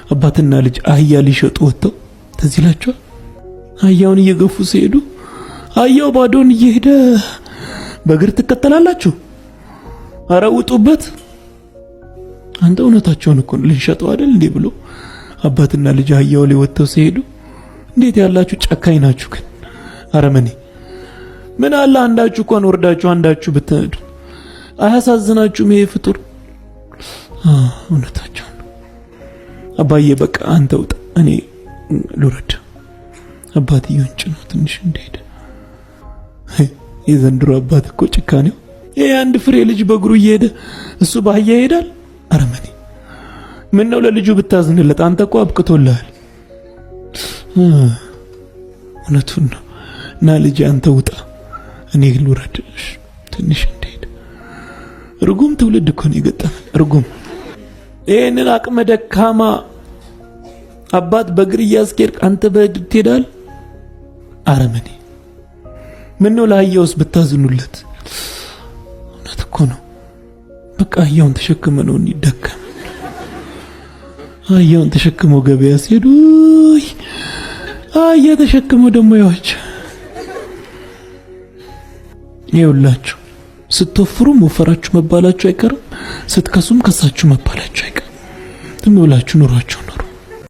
አባትና ልጅ አህያ ሊሸጡ ወጥተው ትዝ ይላችኋል? አህያውን እየገፉ ሲሄዱ አህያው ባዶን እየሄደ በእግር ትከተላላችሁ? አረ ውጡበት! አንተ እውነታቸውን እኮ ልንሸጠው አይደል እንዴ ብሎ አባትና ልጅ አህያው ላይ ወጥተው ሲሄዱ እንዴት ያላችሁ ጨካኝ ናችሁ ግን! አረመኔ! ምን አለ አንዳችሁ እንኳን ወርዳችሁ አንዳችሁ ብትነዱ አያሳዝናችሁም? ይሄ ፍጡር እውነታቸው ነው። አባዬ በቃ አንተ ውጣ፣ እኔ ልውረድ። አባትየውን ጭኖ ትንሽ እንደሄደ የዘንድሮ አባት እኮ ጭካኔው! ይሄ አንድ ፍሬ ልጅ በእግሩ እየሄደ እሱ በአህያ ይሄዳል። አረመኔ! ምን ነው ለልጁ ብታዝንለት? አንተ እኮ አብቅቶልሃል። እውነቱን ነው። እና ልጅ አንተ ውጣ፣ እኔ ልውረድ ትንሽ እንደሄደ። እርጉም ትውልድ እኮ ነው የገጠመን። እርጉም! ይሄንን አቅመ ደካማ አባት በእግር እያስኬድክ አንተ በእግር ትሄዳለህ? አረመኔ! ምን ነው ለአህያውስ ብታዝኑለት? እውነት እኮ ነው። በቃ አህያውን ተሸክመ ነው እንዲደከም። አህያውን ተሸክመው ገበያ ሲሄዱ አህያ ተሸክመው ደግሞ ያዋች። ይኸውላችሁ ስትወፍሩም ወፈራችሁ መባላችሁ አይቀርም፣ ስትከሱም ከሳችሁ መባላችሁ አይቀርም። ዝም ብላችሁ ኑሯችሁ